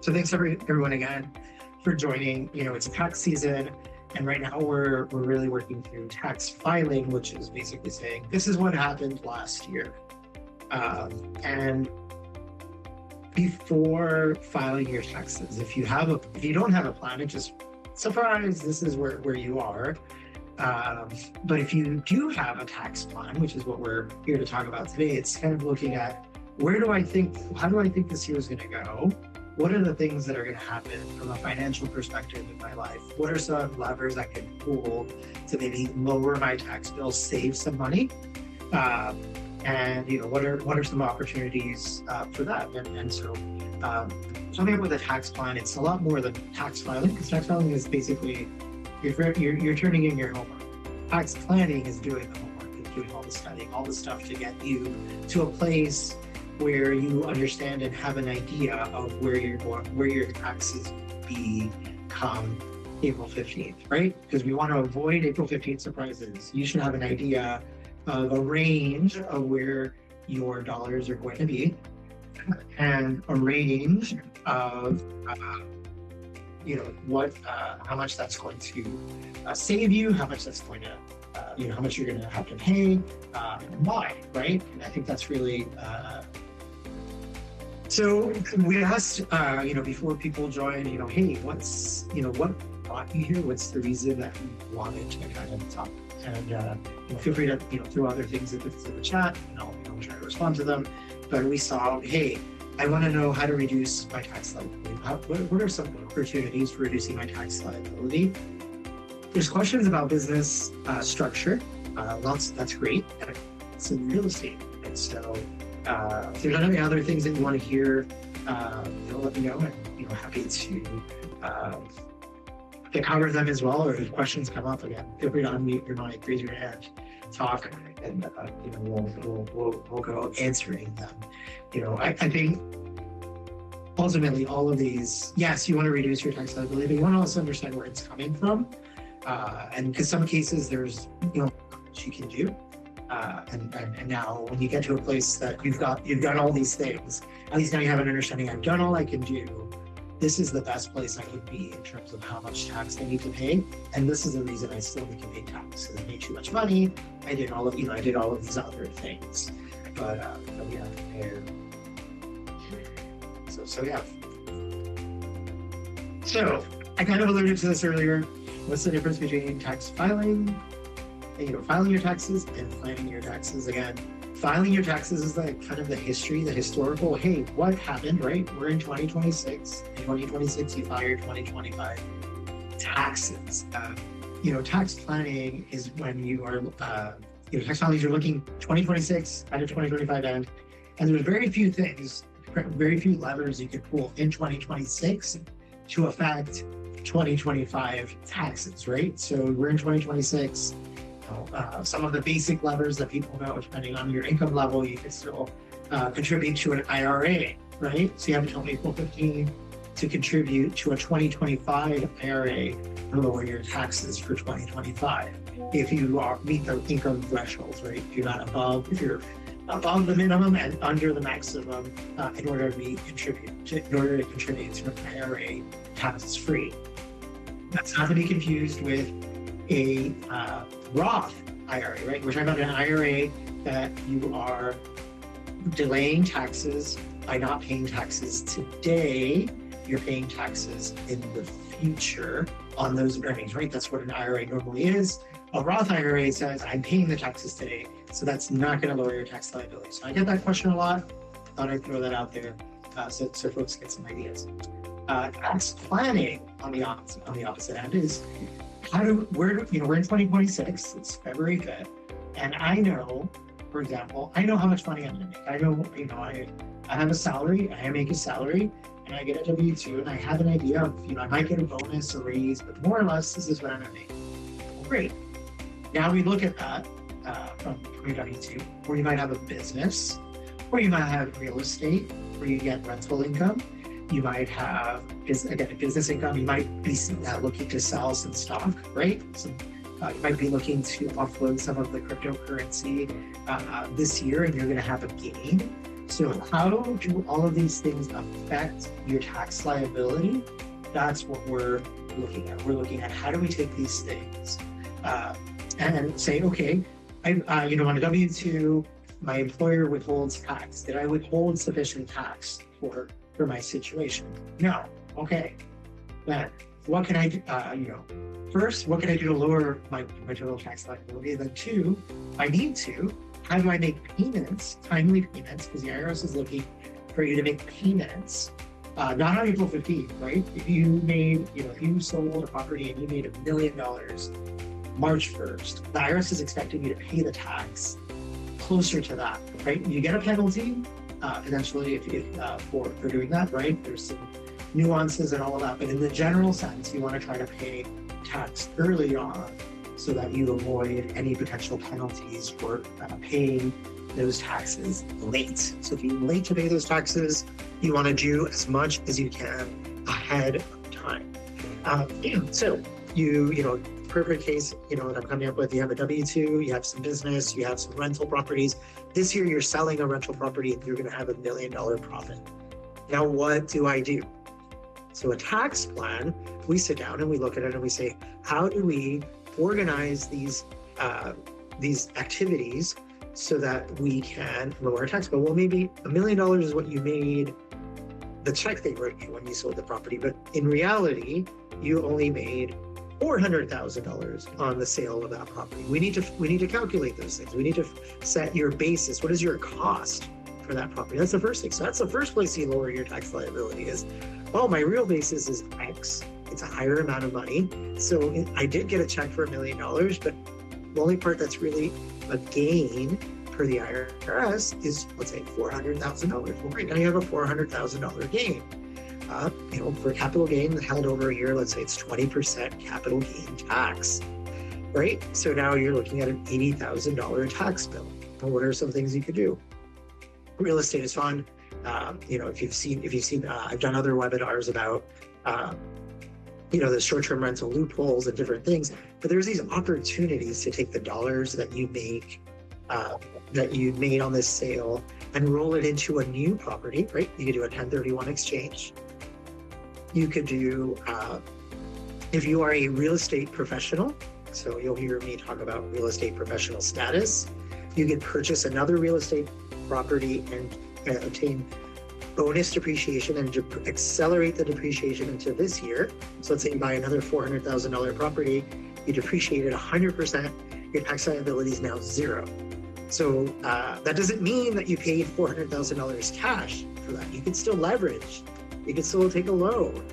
So thanks everyone again for joining. It's tax season, and right now we're really working through tax filing, which is basically saying this is what happened last year. And before filing your taxes, if you don't have a plan, it just surprise, this is where you are. But if you do have a tax plan, which is what we're here to talk about today, it's kind of looking at how do I think this year is going to go? What are the things that are going to happen from a financial perspective in my life? What are some levers I can pull to maybe lower my tax bill, save some money? And what are some opportunities for that? And so coming up with a tax plan, it's a lot more than tax filing, because tax filing is basically you're turning in your homework. Tax planning is doing the homework, is doing all the studying, all the stuff to get you to a place where you understand and have an idea of where your taxes be come April 15th, right? Because we want to avoid April 15th surprises. You should have an idea of a range of where your dollars are going to be, and a range of how much that's going to save you, how much that's going to how much you're going to have to pay, and why, right? And I think that's really so we asked before people join, hey, what brought you here? What's the reason that you wanted to kind of talk? And feel free to throw other things into the chat, and I'll try to respond to them. But we saw, hey, I want to know how to reduce my tax liability. What are some opportunities for reducing my tax liability? There's questions about business structure. That's great. It's in real estate. And so if there's any other things that you want to hear, let me know. And happy to cover them as well. Or if questions come up, again, feel free to unmute your mic, raise your hand, talk, and we'll go answering them. I think ultimately all of these, yes, you want to reduce your tax liability, but you want to also understand where it's coming from, and because some cases there's what you can do, and now when you get to a place that you've done all these things, at least now you have an understanding. I've done all I can do. This is the best place I could be in terms of how much tax I need to pay, and this is the reason I still need to pay tax. Because I made too much money. I did all of these other things, but yeah. So yeah. So I kind of alluded to this earlier. What's the difference between tax filing, filing your taxes, and planning your taxes? Again, filing your taxes is like kind of the historical, hey, what happened, right? We're in 2026. In 2026, you file your 2025 taxes. Tax planning is when you are, tax filings, you're looking 2026 out of 2025 end, and there's very few levers you could pull in 2026 to affect 2025 taxes, right? So we're in 2026. Some of the basic levers that people know, depending on your income level, you can still contribute to an IRA, right? So you have until April 15 to contribute to a 2025 IRA to lower your taxes for 2025. If you meet the income thresholds, right? If you're above the minimum and under the maximum, in order to contribute to an IRA tax-free. That's not to be confused with a Roth IRA, right? We're talking about an IRA that you are delaying taxes by not paying taxes today. You're paying taxes in the future on those earnings, right? That's what an IRA normally is. A Roth IRA says, I'm paying the taxes today, so that's not going to lower your tax liability. So I get that question a lot. Thought I'd throw that out there so folks get some ideas. Tax planning on the opposite end is we're in 2026. It's February 5th, and I know, for example, how much money I'm going to make. I know, I have a salary. I make a salary, and I get a W-2, and I have an idea of, I might get a bonus, a raise, but more or less, this is what I'm going to make. Well, great. Now we look at that from your W-2, where you might have a business, or you might have real estate, where you get rental income. You might have, again, a business income. You might be looking to sell some stock, right? You might be looking to offload some of the cryptocurrency this year, and you're going to have a gain. So how do all of these things affect your tax liability? That's what we're looking at. We're looking at how do we take these things and say, okay, on a W-2, my employer withholds tax. Did I withhold sufficient tax for my situation? No. Okay. Then what can I do? First, what can I do to lower my total tax liability? Then two, I need to. How do I make payments, timely payments? Because the IRS is looking for you to make payments, not on April 15th, right? If you sold a property and you made $1 million March 1st, the IRS is expecting you to pay the tax closer to that, right? You get a penalty potentially for doing that, right? There's some nuances and all of that, but in the general sense, you want to try to pay tax early on so that you avoid any potential penalties for paying those taxes late. So if you're late to pay those taxes, you want to do as much as you can ahead of time. So perfect case, that I'm coming up with, you have a W-2, you have some business, you have some rental properties. This year you're selling a rental property and you're going to have $1 million profit. Now, what do I do? So a tax plan, we sit down and we look at it and we say, how do we organize these activities so that we can lower our tax bill? Well, maybe $1 million is what you made, the check they wrote you when you sold the property, but in reality, you only made $400,000 on the sale of that property. We need to calculate those things. We need to set your basis. What is your cost for that property? That's the first thing. So that's the first place you lower your tax liability is, oh, my real basis is X. It's a higher amount of money. So I did get a check for $1 million, but the only part that's really a gain for the IRS is, let's say, $400,000. Well, right now you have a $400,000 gain. For capital gain held over a year, let's say it's 20% capital gain tax, right? So now you're looking at an $80,000 tax bill. And what are some things you could do? Real estate is fun. If you've seen, I've done other webinars about, the short-term rental loopholes and different things, but there's these opportunities to take the dollars that you make, that you made on this sale and roll it into a new property, right? You could do a 1031 exchange. You could do, if you are a real estate professional, so you'll hear me talk about real estate professional status, you could purchase another real estate property and obtain bonus depreciation and accelerate the depreciation into this year. So let's say you buy another $400,000 property, you depreciate it 100%, your tax liability is now zero. So that doesn't mean that you paid $400,000 cash for that. You could still leverage. You could still take a loan.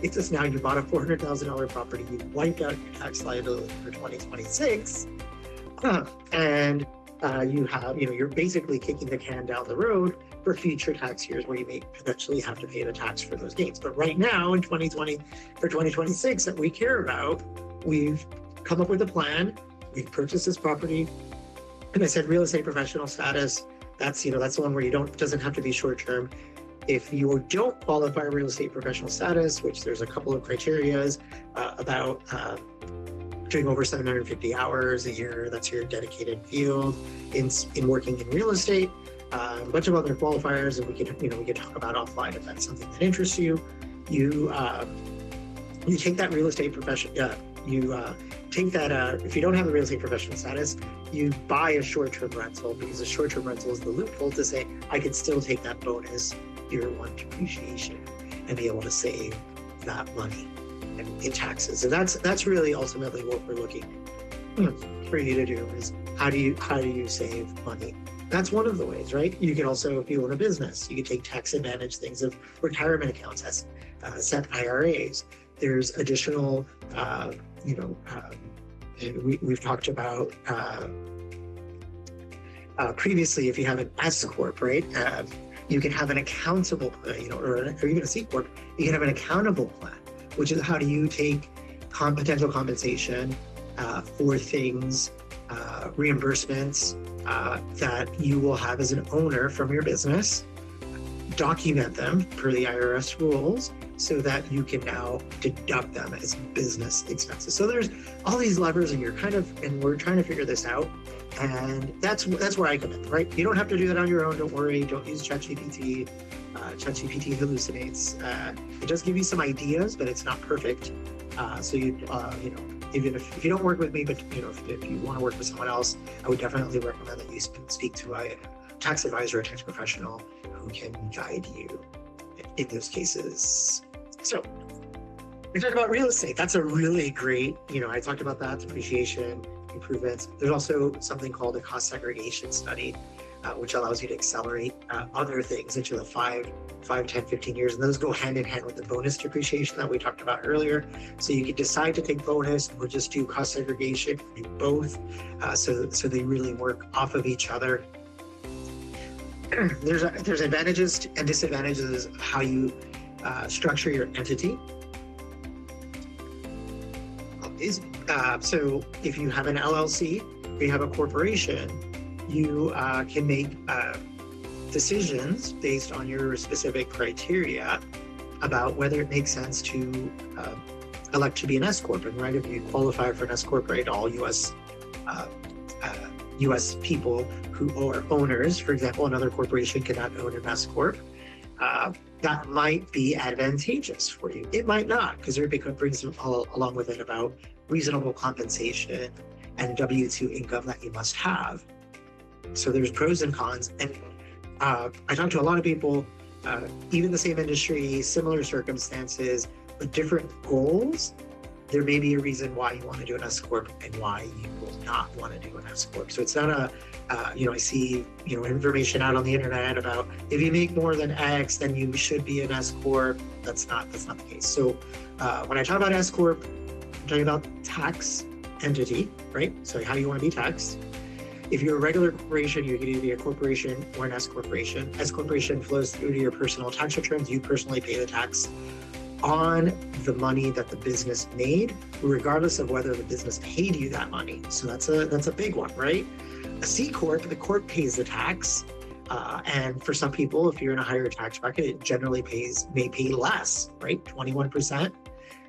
It's just now you bought a $400,000 property, you wiped out your tax liability for 2026, and you're basically kicking the can down the road for future tax years where you may potentially have to pay the tax for those gains. But right now in 2026 that we care about, we've come up with a plan. We've purchased this property. And I said real estate professional status, that's the one where doesn't have to be short term. If you don't qualify real estate professional status, which there's a couple of criterias about doing over 750 hours a year, that's your dedicated field in working in real estate, a bunch of other qualifiers, and we can talk about offline if that's something that interests you. You take that real estate profession. Take that, if you don't have the real estate professional status, you buy a short-term rental, because a short-term rental is the loophole to say, I can still take that bonus year one depreciation and be able to save that money in taxes. And that's really ultimately what we're looking for you to do is how do you save money? That's one of the ways, right? You can also, if you own a business, you can take tax advantage things of retirement accounts, set IRAs. There's additional, we've talked about previously, if you have an S Corp, right? You can have an accountable, or even a C Corp, you can have an accountable plan, which is how do you take potential compensation for things, reimbursements that you will have as an owner from your business, document them per the IRS rules, so that you can now deduct them as business expenses. So there's all these levers, and we're trying to figure this out. And that's where I come in, right? You don't have to do that on your own. Don't worry. Don't use ChatGPT. ChatGPT hallucinates. It does give you some ideas, but it's not perfect. So even if you don't work with me, but if you want to work with someone else, I would definitely recommend that you speak to a tax advisor or tax professional who can guide you in those cases. So we talked about real estate. That's a really great, I talked about that, depreciation, improvements. There's also something called a cost segregation study, which allows you to accelerate other things into the 5, 10, 15 years. And those go hand in hand with the bonus depreciation that we talked about earlier. So you could decide to take bonus or just do cost segregation, do both. So they really work off of each other. There's advantages and disadvantages of how you structure your entity. So if you have an LLC or you have a corporation, you can make decisions based on your specific criteria about whether it makes sense to elect to be an S corp. And right, if you qualify for an S corp, right, all U.S. People who are owners, for example, another corporation cannot own an S corp. That might be advantageous for you. It might not, because there brings along with it about reasonable compensation and W-2 income that you must have. So there's pros and cons. And I talk to a lot of people, even the same industry, similar circumstances, but different goals. There may be a reason why you want to do an S corp and why you will not want to do an S corp. So it's not I see information out on the internet about if you make more than X, then you should be an S corp. That's not the case. So when I talk about S corp, I'm talking about tax entity, right? So how you want to be taxed. If you're a regular corporation, you can either be a corporation or an S corporation. S corporation flows through to your personal tax returns. You personally pay the tax on the money that the business made, regardless of whether the business paid you that money. So that's a big one, right? A C corp, the corp pays the tax, and for some people, if you're in a higher tax bracket, it generally may pay less, right? 21%.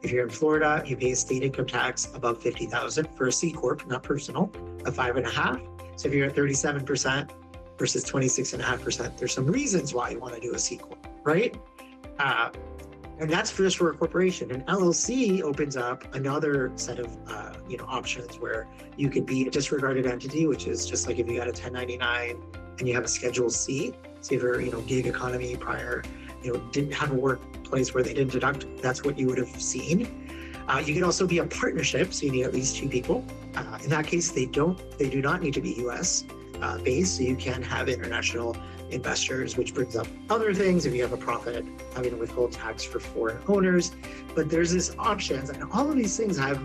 If you're in Florida, you pay a state income tax above $50,000 for a C corp, not personal, of 5.5%. So if you're at 37% versus 26.5%, there's some reasons why you want to do a C corp, right? And that's just for a corporation. An LLC opens up another set of options where you could be a disregarded entity, which is just like if you got a 1099 and you have a Schedule C. So if you're gig economy prior, didn't have a workplace where they didn't deduct, that's what you would have seen. You can also be a partnership, so you need at least 2 people. In that case, they do not need to be U.S. Based, so you can have international investors, which brings up other things. If you have a profit, having to withhold tax for foreign owners. But there's this options, and all of these things have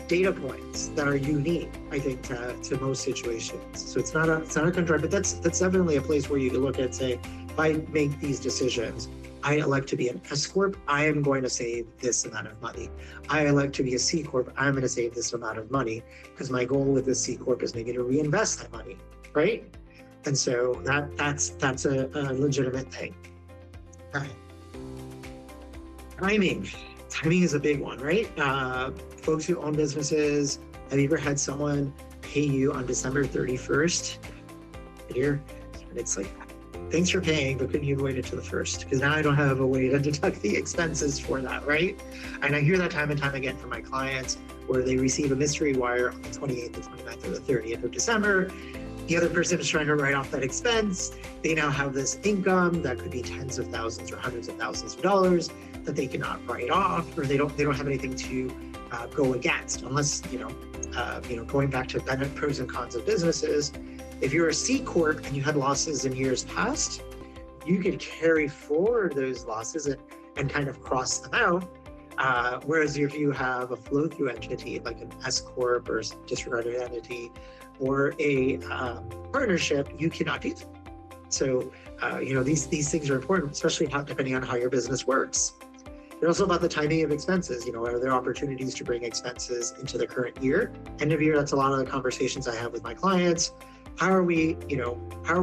data points that are unique, I think, to most situations. So it's not a contract, but that's definitely a place where you can look at, say, if I make these decisions, I elect to be an S corp, I am going to save this amount of money. I elect to be a C corp, I'm going to save this amount of money, because my goal with this C corp is maybe to reinvest that money, right? And so that's a legitimate thing. All right. Timing is a big one, right? Folks who own businesses, have you ever had someone pay you on December 31st? Here, and it's like, thanks for paying, but couldn't you wait until the 1st? Because now I don't have a way to deduct the expenses for that, right? And I hear that time and time again from my clients, where they receive a mystery wire on the 28th, the 29th, or the 30th of December. The other person is trying to write off that expense. They now have this income that could be tens of thousands or hundreds of thousands of dollars that they cannot write off, or they don't have anything to go against, unless going back to pros and cons of businesses. If you're a C corp and you had losses in years past, you could carry forward those losses and kind of cross them out. Whereas if you have a flow-through entity like an S corp or disregarded entity or a partnership, you cannot do that. So these things are important, especially depending on how your business works. They're also about the timing of expenses. Are there opportunities to bring expenses into the current year? End of year, that's a lot of the conversations I have with my clients. how are we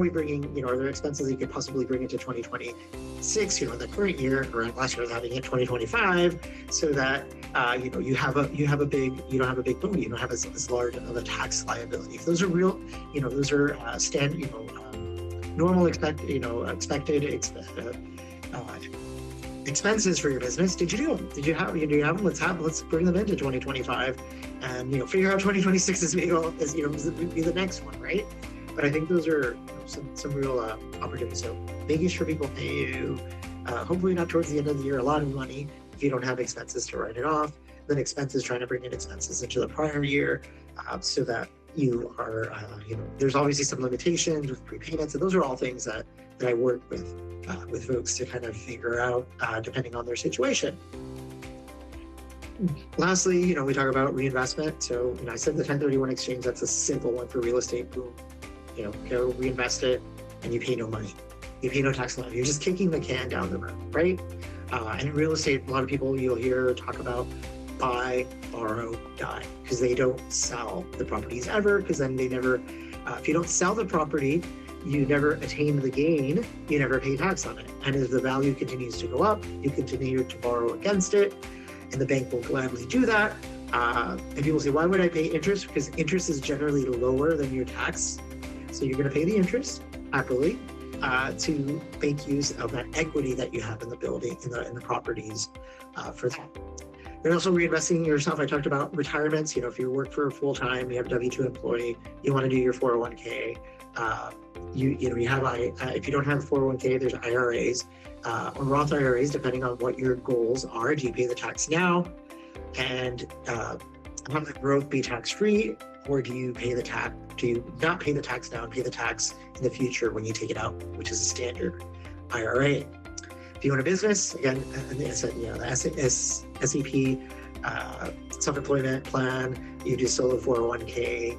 bringing, are there expenses you could possibly bring into 2026, in the current year, or last year having it 2025, so that you don't have a big boom, you don't have as large of a tax liability. If those are real, those are normal expected expenses for your business. Did you do them? Do you have them? Let's bring them into 2025, and figure out 2026 as be the next one, right? But I think those are some real opportunities. So making sure people pay you, hopefully not towards the end of the year, a lot of money if you don't have expenses to write it off. Then expenses, trying to bring in expenses into the prior year, so that you are, there's obviously some limitations with prepayments, and those are all things that I work with folks to kind of figure out depending on their situation. Lastly, we talk about reinvestment. So, I said the 1031 exchange, that's a simple one for real estate. Boom, go reinvest it, and you pay no money. You pay no tax liability. You're just kicking the can down the road, right? And in real estate, a lot of people you'll hear talk about buy, borrow, die, because they don't sell the properties ever, because then they never, if you don't sell the property, you never attain the gain, you never pay tax on it. And as the value continues to go up, you continue to borrow against it, and the bank will gladly do that. And people say, why would I pay interest? Because interest is generally lower than your tax. So you're going to pay the interest happily to make use of that equity that you have in the building, in the properties for that. You're also reinvesting yourself. I talked about retirements. If you work for a full-time, you have a W-2 employee, you want to do your 401k. You have, if you don't have 401k, there's IRAs or Roth IRAs, depending on what your goals are. Do you pay the tax now and have the growth be tax-free, or do you pay the tax? Do you not pay the tax now and pay the tax in the future when you take it out, which is a standard IRA? If you own a business, again, the SEP, self-employment plan, you do solo 401k.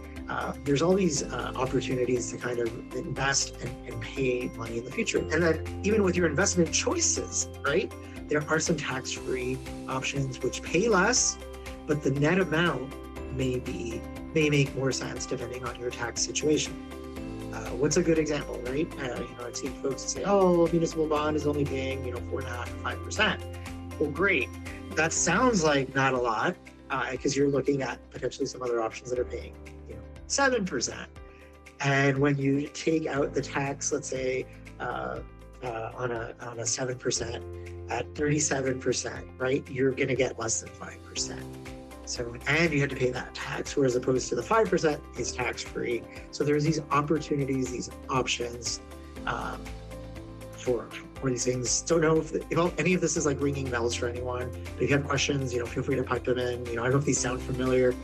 There's all these opportunities to kind of invest and pay money in the future. And then even with your investment choices, right, there are some tax-free options which pay less, but the net amount may make more sense depending on your tax situation. What's a good example, right? I've seen folks say, oh, municipal bond is only paying, 4.5% or 5%. Well, great. That sounds like not a lot, because you're looking at potentially some other options that are paying, 7%. And when you take out the tax, let's say on a 7% at 37%, right? You're going to get less than 5%. So, and you had to pay that tax, whereas opposed to the 5% is tax-free. So there's these opportunities, these options for these things. Don't know if any of this is like ringing bells for anyone, but if you have questions, feel free to pipe them in. I don't know if these sound familiar,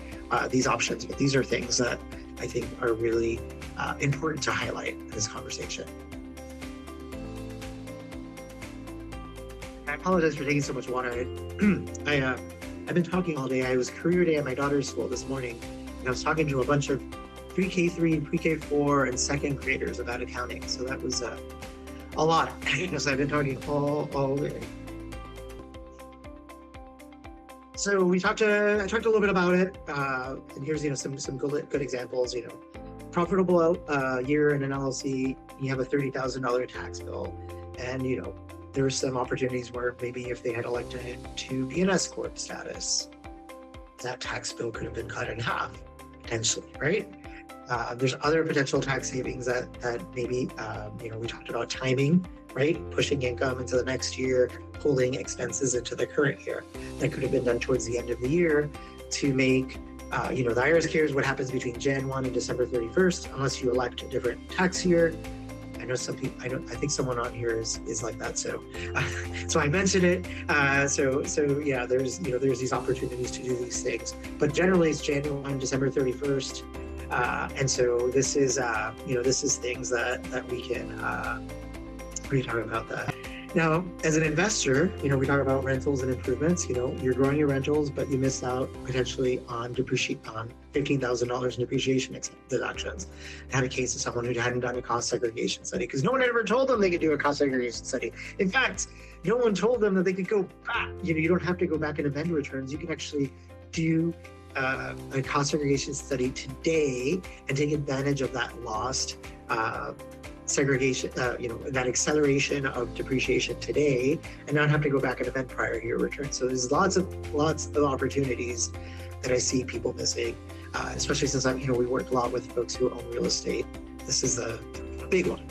these options, but these are things that I think are really important to highlight in this conversation. I apologize for taking so much water. I've been talking all day. I was career day at my daughter's school this morning, and I was talking to a bunch of pre-K3, pre-K4, and second graders about accounting. So that was a lot. So I've been talking all day. So I talked a little bit about it, and here's some good examples. Profitable year in an LLC, you have a $30,000 tax bill, and there were some opportunities where maybe if they had elected to be an S Corp status, that tax bill could have been cut in half, potentially, right? There's other potential tax savings that maybe, we talked about timing, right? Pushing income into the next year, pulling expenses into the current year. That could have been done towards the end of the year to make, the IRS cares what happens between Jan 1 and December 31st, unless you elect a different tax year. I know some people, I think someone on here is like that. So, so I mentioned it. So yeah, there's these opportunities to do these things, but generally it's January 1, December 31st. And so this is things that we can, we talk about that. Now, as an investor, we talk about rentals and improvements. You're growing your rentals, but you miss out potentially on $15,000 in depreciation deductions. I had a case of someone who hadn't done a cost segregation study because no one ever told them they could do a cost segregation study. In fact, no one told them that they could go back. You don't have to go back and amend returns. You can actually do a cost segregation study today and take advantage of that lost segregation, that acceleration of depreciation today, and not have to go back and amend prior year returns. So there's lots of opportunities that I see people missing, especially since we work a lot with folks who own real estate. This is a big one.